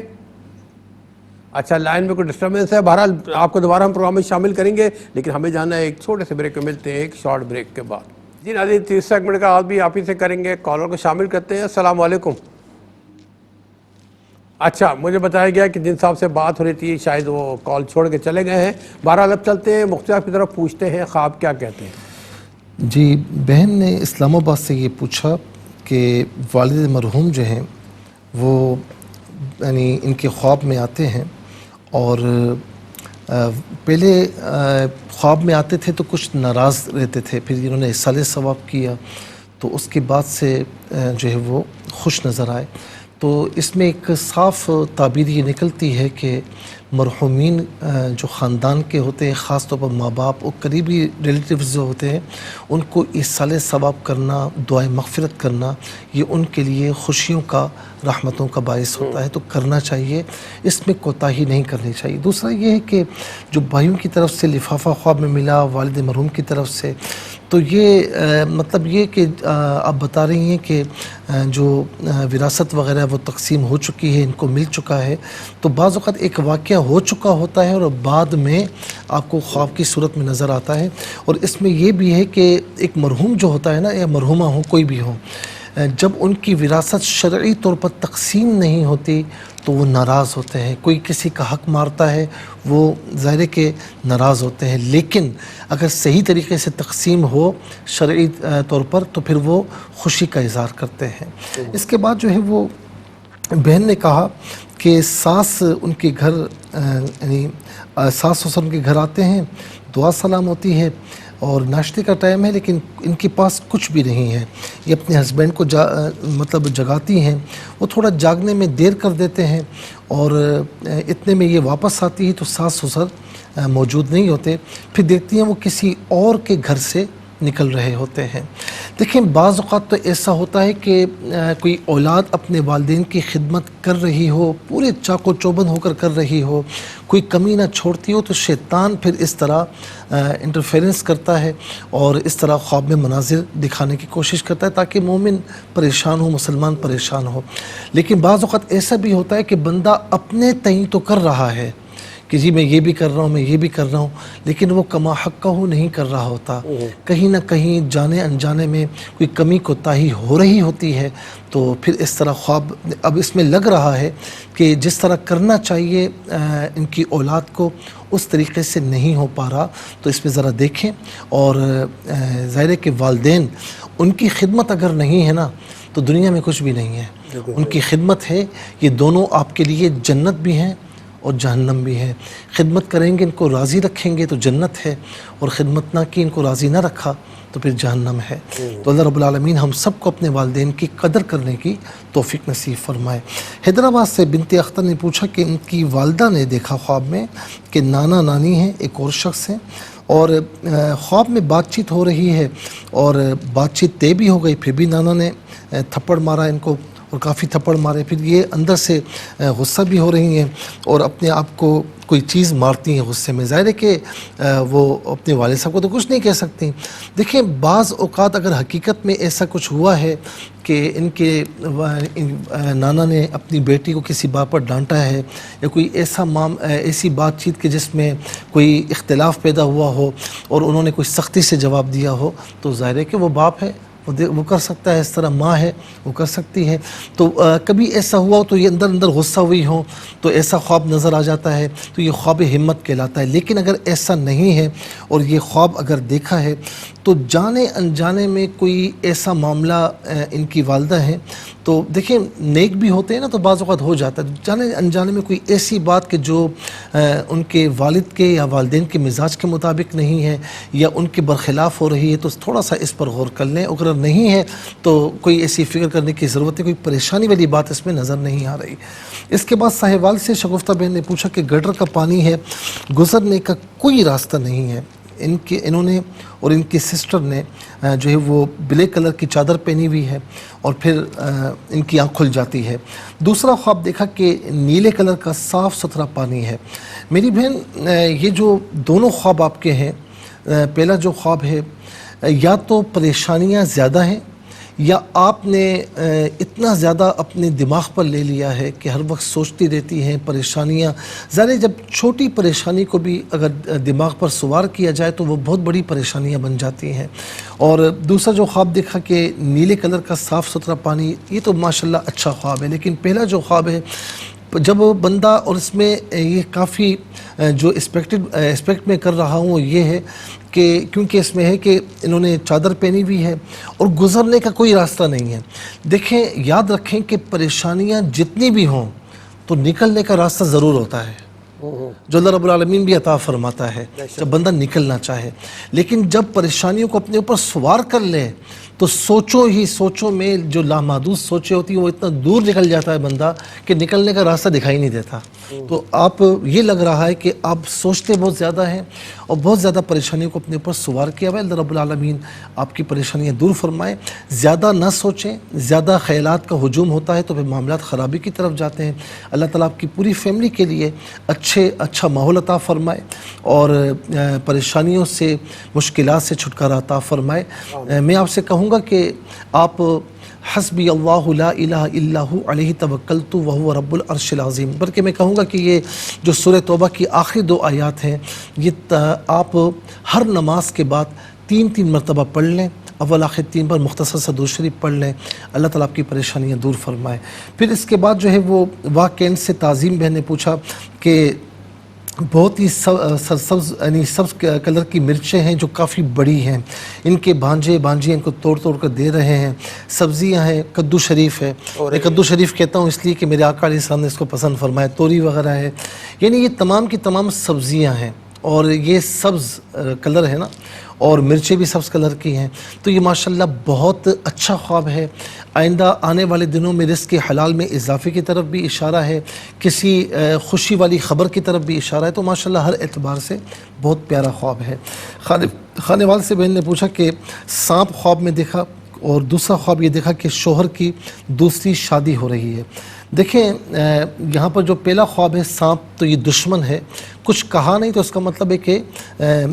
اچھا لائن میں کوئی ڈسٹربنس ہے. بہرحال آپ کو دوبارہ ہم پروگرام میں شامل کریں گے, لیکن ہمیں جانا ہے ایک چھوٹے سے بریک میں, ملتے ہیں ایک شارٹ بریک کے بعد. جی ناظرین 30 سیگمنٹ کا آج بھی آپ ہی سے کریں گے. کالر کو شامل کرتے ہیں. السلام علیکم. اچھا مجھے بتایا گیا کہ جن صاحب سے بات ہو رہی تھی شاید وہ کال چھوڑ کے چلے گئے ہیں. بہرحال اب چلتے ہیں مختلف کی طرف, پوچھتے ہیں خواب کیا کہتے ہیں. جی بہن نے اسلام آباد سے یہ پوچھا کہ والد مرحوم جو ہیں وہ یعنی ان کے خواب میں آتے ہیں, اور پہلے خواب میں آتے تھے تو کچھ ناراض رہتے تھے, پھر انہوں نے احسال ثواب کیا تو اس کے بعد سے جو ہے وہ خوش نظر آئے. تو اس میں ایک صاف تعبیر یہ نکلتی ہے کہ مرحومین جو خاندان کے ہوتے ہیں, خاص طور پر ماں باپ اور قریبی ریلیٹیوز جو ہوتے ہیں, ان کو احسال ثواب کرنا, دعائے مغفرت کرنا, یہ ان کے لیے خوشیوں کا, رحمتوں کا باعث ہوتا ہے. تو کرنا چاہیے, اس میں کوتاہی نہیں کرنی چاہیے. دوسرا یہ ہے کہ جو بھائیوں کی طرف سے لفافہ خواب میں ملا والد مرحوم کی طرف سے, تو یہ مطلب یہ کہ آپ بتا رہی ہیں کہ جو وراثت وغیرہ وہ تقسیم ہو چکی ہے, ان کو مل چکا ہے. تو بعض اوقات ایک واقعہ ہو چکا ہوتا ہے اور بعد میں آپ کو خواب کی صورت میں نظر آتا ہے. اور اس میں یہ بھی ہے کہ ایک مرحوم جو ہوتا ہے نا, یا مرحومہ ہو کوئی بھی ہو, جب ان کی وراثت شرعی طور پر تقسیم نہیں ہوتی تو وہ ناراض ہوتے ہیں. کوئی کسی کا حق مارتا ہے وہ ظاہر ہے کہ ناراض ہوتے ہیں, لیکن اگر صحیح طریقے سے تقسیم ہو شرعی طور پر تو پھر وہ خوشی کا اظہار کرتے ہیں. اس کے بعد جو ہے وہ بہن نے کہا کہ ساس ان کے گھر یعنی ساس سسر ان کے گھر آتے ہیں, دعا سلام ہوتی ہے اور ناشتے کا ٹائم ہے, لیکن ان کے پاس کچھ بھی نہیں ہے. یہ اپنے ہسبینڈ کو مطلب جگاتی ہیں, وہ تھوڑا جاگنے میں دیر کر دیتے ہیں, اور اتنے میں یہ واپس آتی ہے تو ساس سسر موجود نہیں ہوتے. پھر دیکھتی ہیں وہ کسی اور کے گھر سے نکل رہے ہوتے ہیں. دیکھیں بعض اوقات تو ایسا ہوتا ہے کہ کوئی اولاد اپنے والدین کی خدمت کر رہی ہو, پورے چاق و چوبند ہو کر رہی ہو, کوئی کمی نہ چھوڑتی ہو, تو شیطان پھر اس طرح انٹرفیرنس کرتا ہے اور اس طرح خواب میں مناظر دکھانے کی کوشش کرتا ہے تاکہ مومن پریشان ہو, مسلمان پریشان ہو. لیکن بعض اوقات ایسا بھی ہوتا ہے کہ بندہ اپنے تئیں تو کر رہا ہے کہ جی میں یہ بھی کر رہا ہوں، میں یہ بھی کر رہا ہوں، لیکن وہ کما حقہ نہیں کر رہا ہوتا، کہیں نہ کہیں جانے انجانے میں کوئی کمی کوتاہی ہو رہی ہوتی ہے، تو پھر اس طرح خواب اب اس میں لگ رہا ہے کہ جس طرح کرنا چاہیے ان کی اولاد کو اس طریقے سے نہیں ہو پا رہا. تو اس میں ذرا دیکھیں، اور ظاہر ہے کہ والدین ان کی خدمت اگر نہیں ہے نا تو دنیا میں کچھ بھی نہیں ہے. ان کی خدمت ہے، یہ دونوں آپ کے لیے جنت بھی ہیں اور جہنم بھی ہے. خدمت کریں گے، ان کو راضی رکھیں گے تو جنت ہے، اور خدمت نہ کی، ان کو راضی نہ رکھا تو پھر جہنم ہے. تو اللہ رب العالمین ہم سب کو اپنے والدین کی قدر کرنے کی توفیق نصیب فرمائے. حیدرآباد سے بنت اختر نے پوچھا کہ ان کی والدہ نے دیکھا خواب میں کہ نانا نانی ہیں، ایک اور شخص ہیں، اور خواب میں بات چیت ہو رہی ہے، اور بات چیت طے بھی ہو گئی، پھر بھی نانا نے تھپڑ مارا ان کو، اور کافی تھپڑ مارے. پھر یہ اندر سے غصہ بھی ہو رہی ہیں اور اپنے آپ کو کوئی چیز مارتی ہیں غصے میں. ظاہر ہے کہ وہ اپنے والد صاحب کو تو کچھ نہیں کہہ سکتی. دیکھیں بعض اوقات اگر حقیقت میں ایسا کچھ ہوا ہے کہ ان کے نانا نے اپنی بیٹی کو کسی بات پر ڈانٹا ہے، یا کوئی ایسی بات چیت کہ جس میں کوئی اختلاف پیدا ہوا ہو اور انہوں نے کوئی سختی سے جواب دیا ہو، تو ظاہر ہے کہ وہ باپ ہے، وہ کر سکتا ہے. اس طرح ماں ہے، وہ کر سکتی ہے. تو کبھی ایسا ہوا تو یہ اندر اندر غصہ ہوئی ہو تو ایسا خواب نظر آ جاتا ہے، تو یہ خواب ہمت کہلاتا ہے. لیکن اگر ایسا نہیں ہے اور یہ خواب اگر دیکھا ہے تو جانے انجانے میں کوئی ایسا معاملہ ان کی والدہ ہیں، تو دیکھیں نیک بھی ہوتے ہیں نا، تو بعض اوقات ہو جاتا ہے. جانے انجانے میں کوئی ایسی بات کہ جو ان کے والد کے یا والدین کے مزاج کے مطابق نہیں ہے یا ان کے برخلاف ہو رہی ہے، تو تھوڑا سا اس پر غور کر لیں. اگر نہیں ہے تو کوئی ایسی فکر کرنے کی ضرورت ہے، کوئی پریشانی والی بات اس میں نظر نہیں آ رہی. اس کے بعد ساہیوال سے شگفتہ بہن نے پوچھا کہ گٹر کا پانی ہے، گزرنے کا کوئی راستہ نہیں ہے. انہوں نے اور ان کی سسٹر نے جو ہے وہ بلیک کلر کی چادر پہنی ہوئی ہے، اور پھر ان کی آنکھ کھل جاتی ہے. دوسرا خواب دیکھا کہ نیلے کلر کا صاف ستھرا پانی ہے. میری بہن یہ جو دونوں خواب آپ کے ہیں، پہلا جو خواب ہے یا تو پریشانیاں زیادہ ہیں، یا آپ نے اتنا زیادہ اپنے دماغ پر لے لیا ہے کہ ہر وقت سوچتی رہتی ہیں پریشانیاں. ظاہر جب چھوٹی پریشانی کو بھی اگر دماغ پر سوار کیا جائے تو وہ بہت بڑی پریشانیاں بن جاتی ہیں. اور دوسرا جو خواب دیکھا کہ نیلے کلر کا صاف ستھرا پانی، یہ تو ماشاءاللہ اچھا خواب ہے. لیکن پہلا جو خواب ہے جب بندہ، اور اس میں یہ کافی جو اسپیکٹ میں کر رہا ہوں وہ یہ ہے کہ کیونکہ اس میں ہے کہ انہوں نے چادر پہنی ہوئی ہے اور گزرنے کا کوئی راستہ نہیں ہے. دیکھیں یاد رکھیں کہ پریشانیاں جتنی بھی ہوں تو نکلنے کا راستہ ضرور ہوتا ہے، جو اللہ رب العالمین بھی عطا فرماتا ہے جب بندہ نکلنا چاہے. لیکن جب پریشانیوں کو اپنے اوپر سوار کر لے تو سوچوں میں جو لامحدود سوچیں ہوتی ہیں وہ اتنا دور نکل جاتا ہے بندہ کہ نکلنے کا راستہ دکھائی نہیں دیتا. تو آپ یہ لگ رہا ہے کہ آپ سوچتے بہت زیادہ ہیں اور بہت زیادہ پریشانیوں کو اپنے اوپر سوار کیا ہوا ہے. اللہ رب العالمین آپ کی پریشانیاں دور فرمائے. زیادہ نہ سوچیں، زیادہ خیالات کا ہجوم ہوتا ہے تو پھر معاملات خرابی کی طرف جاتے ہیں. اللہ تعالیٰ آپ کی پوری فیملی کے لیے اچھا ماحول عطا فرمائے اور پریشانیوں سے، مشکلات سے چھٹکارا عطا فرمائے. میں آپ سے کہوں گا کہ آپ حسبی اللہ لا الہ الا ہو علیہ توکلت وہو رب العرش العظیم، بلکہ میں کہوں گا کہ یہ جو سورہ توبہ کی آخری 2 آیات ہیں، یہ آپ ہر نماز کے بعد 3 مرتبہ پڑھ لیں. اول آخر 3 پر مختصر سا درود شریف پڑھ لیں. اللہ تعالیٰ آپ کی پریشانیاں دور فرمائے. پھر اس کے بعد جو ہے وہ واقعین سے تعظیم بہن نے پوچھا کہ بہت ہی سبز کلر کی مرچیں ہیں جو کافی بڑی ہیں، ان کے بھانجے ان کو توڑ کر دے رہے ہیں. سبزیاں ہیں، کدو شریف ہے، میں کدو شریف کہتا ہوں اس لیے کہ میرے آقا علیہ السلام نے اس کو پسند فرمایا. توری وغیرہ ہے، یعنی یہ تمام کی تمام سبزیاں ہیں اور یہ سبز کلر ہے نا، اور مرچیں بھی سبز کلر کی ہیں. تو یہ ماشاءاللہ بہت اچھا خواب ہے. آئندہ آنے والے دنوں میں رزق کے حلال میں اضافے کی طرف بھی اشارہ ہے، کسی خوشی والی خبر کی طرف بھی اشارہ ہے. تو ماشاءاللہ ہر اعتبار سے بہت پیارا خواب ہے. خانوال سے بہن نے پوچھا کہ سانپ خواب میں دیکھا، اور دوسرا خواب یہ دیکھا کہ شوہر کی دوسری شادی ہو رہی ہے. دیکھیں یہاں پر جو پہلا خواب ہے سانپ تو یہ دشمن ہے، کچھ کہا نہیں تو اس کا مطلب ہے کہ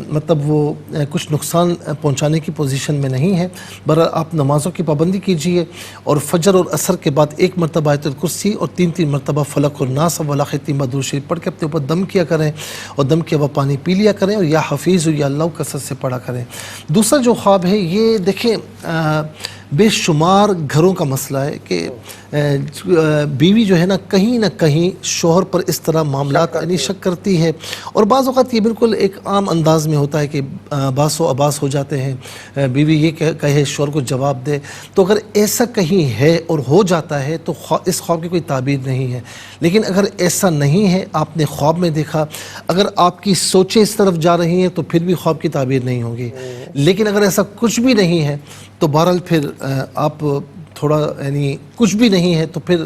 مطلب وہ کچھ نقصان پہنچانے کی پوزیشن میں نہیں ہے۔ برحال آپ نمازوں کی پابندی کیجئے اور فجر اور عصر کے بعد 1 مرتبہ آیت الکرسی اور 3 مرتبہ فلق اور ناس اور ولا ختم درود شریف پڑھ کے اپنے اوپر دم کیا کریں اور دم کے بعد پانی پی لیا کریں اور یا حفیظ یا اللہ کثرت سے پڑھا کریں۔ دوسرا جو خواب ہے یہ دیکھیں بے شمار گھروں کا مسئلہ ہے کہ بیوی جو ہے نا کہیں شوہر پر اس طرح معاملات یعنی شک کرتی ہے، اور بعض اوقات یہ بالکل ایک عام انداز میں ہوتا ہے کہ باس و اباس ہو جاتے ہیں، بیوی یہ کہے شوہر کو جواب دے۔ تو اگر ایسا کہیں ہے اور ہو جاتا ہے تو اس خواب کی کوئی تعبیر نہیں ہے، لیکن اگر ایسا نہیں ہے، آپ نے خواب میں دیکھا، اگر آپ کی سوچیں اس طرف جا رہی ہیں تو پھر بھی خواب کی تعبیر نہیں ہوگی، لیکن اگر ایسا کچھ بھی نہیں ہے تو بہرحال پھر آپ تھوڑا یعنی کچھ بھی نہیں ہے تو پھر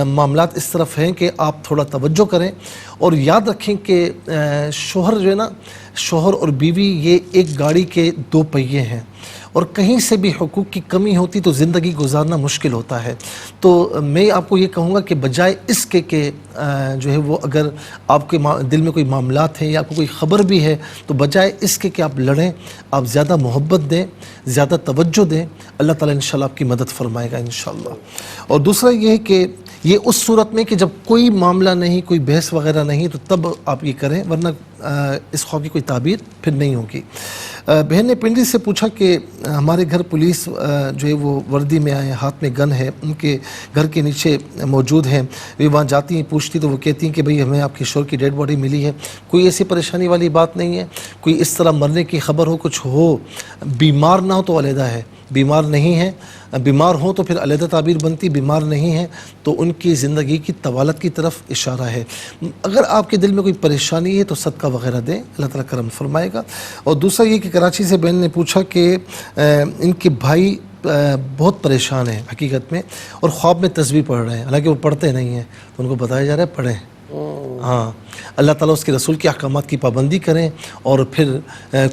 معاملات اس طرف ہیں کہ آپ تھوڑا توجہ کریں اور یاد رکھیں کہ شوہر جو ہے نا، شوہر اور بیوی یہ ایک گاڑی کے 2 پہیے ہیں، اور کہیں سے بھی حقوق کی کمی ہوتی تو زندگی گزارنا مشکل ہوتا ہے۔ تو میں آپ کو یہ کہوں گا کہ بجائے اس کے کہ جو ہے وہ اگر آپ کے دل میں کوئی معاملات ہیں یا آپ کو کوئی خبر بھی ہے تو بجائے اس کے کہ آپ لڑیں، آپ زیادہ محبت دیں، زیادہ توجہ دیں، اللہ تعالیٰ انشاءاللہ آپ کی مدد فرمائے گا انشاءاللہ۔ اور دوسرا یہ ہے کہ یہ اس صورت میں کہ جب کوئی معاملہ نہیں، کوئی بحث وغیرہ نہیں تو تب آپ یہ کریں، ورنہ اس خواب کی کوئی تعبیر پھر نہیں ہوگی۔ بہن نے پنڈی سے پوچھا کہ ہمارے گھر پولیس جو ہے وہ وردی میں آئے، ہاتھ میں گن ہے، ان کے گھر کے نیچے موجود ہیں، وہ وہاں جاتی ہیں پوچھتی تو وہ کہتی ہیں کہ بھئی ہمیں آپ کے شوہر کی ڈیڈ باڈی ملی ہے، کوئی ایسی پریشانی والی بات نہیں ہے، کوئی اس طرح مرنے کی خبر ہو، کچھ ہو، بیمار نہ ہو تو علیحدہ ہے، بیمار نہیں ہے، بیمار ہوں تو پھر علیحدہ تعبیر بنتی، بیمار نہیں ہے تو ان کی زندگی کی طوالت کی طرف اشارہ ہے۔ اگر آپ کے دل میں کوئی پریشانی ہے تو صدقہ وغیرہ دیں، اللہ تعالیٰ کرم فرمائے گا۔ اور دوسرا یہ کہ کراچی سے بہن نے پوچھا کہ ان کے بھائی بہت پریشان ہیں حقیقت میں اور خواب میں تسبیح پڑھ رہے ہیں، حالانکہ وہ پڑھتے نہیں ہیں، تو ان کو بتایا جا رہا ہے پڑھیں۔ ہاں، اللہ تعالیٰ اس کے رسول کے احکامات کی پابندی کریں اور پھر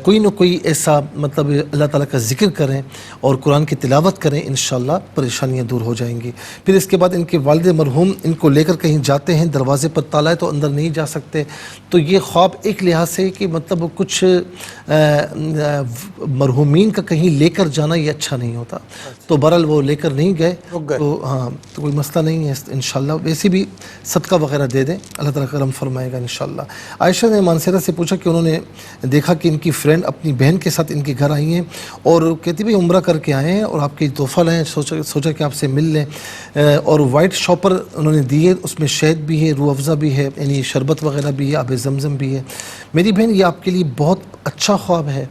کوئی نہ کوئی ایسا مطلب اللہ تعالیٰ کا ذکر کریں اور قرآن کی تلاوت کریں، انشاءاللہ پریشانیاں دور ہو جائیں گی۔ پھر اس کے بعد ان کے والد مرحوم ان کو لے کر کہیں جاتے ہیں، دروازے پر تالا ہے تو اندر نہیں جا سکتے، تو یہ خواب ایک لحاظ سے کہ مطلب کچھ مرحومین کا کہیں لے کر جانا یہ اچھا نہیں ہوتا، تو بہرحال وہ لے کر نہیں گئے تو ہاں تو کوئی مسئلہ نہیں ہے انشاءاللہ، ویسے بھی صدقہ وغیرہ دے دیں، اللہ تعالیٰ کرم فرمائے گا انشاءاللہ۔ عائشہ نے مانسیرہ سے پوچھا کہ انہوں نے دیکھا کہ ان کی فرینڈ اپنی بہن کے ساتھ ان کے گھر آئی ہیں اور کہتی بھئی عمرہ کر کے آئے ہیں اور آپ کے تحفہ لائیں، سوچا کہ آپ سے مل لیں، اور وائٹ شاپر انہوں نے دیے، اس میں شہد بھی ہے، روح افزا بھی ہے، یعنی شربت وغیرہ بھی ہے، آب زمزم بھی ہے۔ میری بہن یہ آپ کے لیے بہت اچھا خواب ہے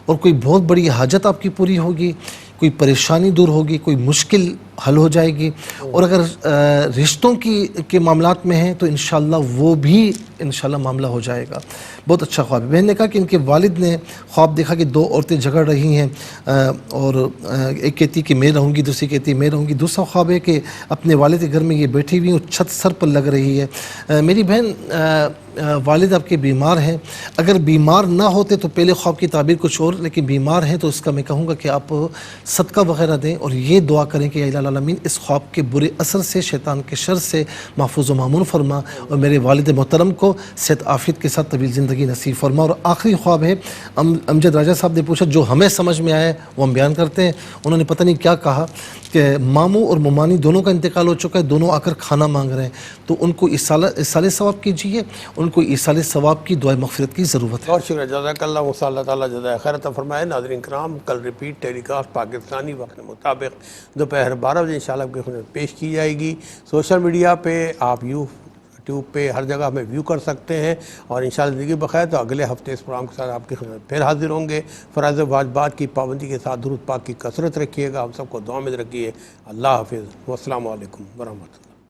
اور کوئی بہت بڑی حاجت آپ کی پوری ہوگی، کوئی پریشانی دور ہوگی، کوئی مشکل حل ہو جائے گی، اور اگر رشتوں کے معاملات میں ہیں تو انشاءاللہ وہ بھی انشاءاللہ معاملہ ہو جائے گا۔ بہت اچھا خواب ہے۔ بہن نے کہا کہ ان کے والد نے خواب دیکھا کہ 2 عورتیں جھگڑ رہی ہیں اور ایک کہتی کہ میں رہوں گی، دوسری کہتی میں رہوں گی۔ دوسرا خواب ہے کہ اپنے والد کے گھر میں یہ بیٹھی ہوئی ہیں، چھت سر پر لگ رہی ہے۔ میری بہن والد آپ کے بیمار ہیں، اگر بیمار نہ ہوتے تو پہلے خواب کی تعبیر کچھ اور، لیکن بیمار ہیں تو اس کا میں کہوں گا کہ آپ صدقہ وغیرہ دیں اور یہ دعا کریں کہ الہ العالمین اس خواب کے برے اثر سے، شیطان کے شر سے محفوظ و مامون فرما اور میرے والد محترم کو صحت عافیت کے ساتھ طویل زندگی نصیب فرما۔ اور آخری خواب ہے امجد راجہ صاحب نے پوچھا، جو ہمیں سمجھ میں آیا ہے وہ ہم بیان کرتے ہیں۔ انہوں نے پتہ نہیں کیا کہا کہ ماموں اور ممانی دونوں کا انتقال ہو چکا ہے، دونوں آ کر کھانا مانگ رہے ہیں، تو ان کو ایصال ثواب کیجیے، ان کو ایصال ثواب کی دعائے مغفرت کی ضرورت ہے۔ بہت شکریہ، جزاک اللہ، اللہ تعالیٰ جزائے خیر عطا فرمائے۔ ناظرین کرام، کل ریپیٹ ٹیلی کاسٹ پاکستانی وقت مطابق دوپہر 12 بجے انشاءاللہ آپ کی خدمت پیش کی جائے گی۔ سوشل میڈیا پہ آپ یوٹیوب پہ ہر جگہ ہمیں ویو کر سکتے ہیں، اور انشاءاللہ زندگی بخیر تو اگلے ہفتے اس پروگرام کے ساتھ آپ کی خدمت پھر حاضر ہوں گے۔ فرائض و واجبات کی پابندی کے ساتھ درود پاک کی کثرت رکھیے گا، ہم سب کو دعا میں رکھیے۔ اللہ حافظ، والسلام علیکم ورحمۃ اللہ۔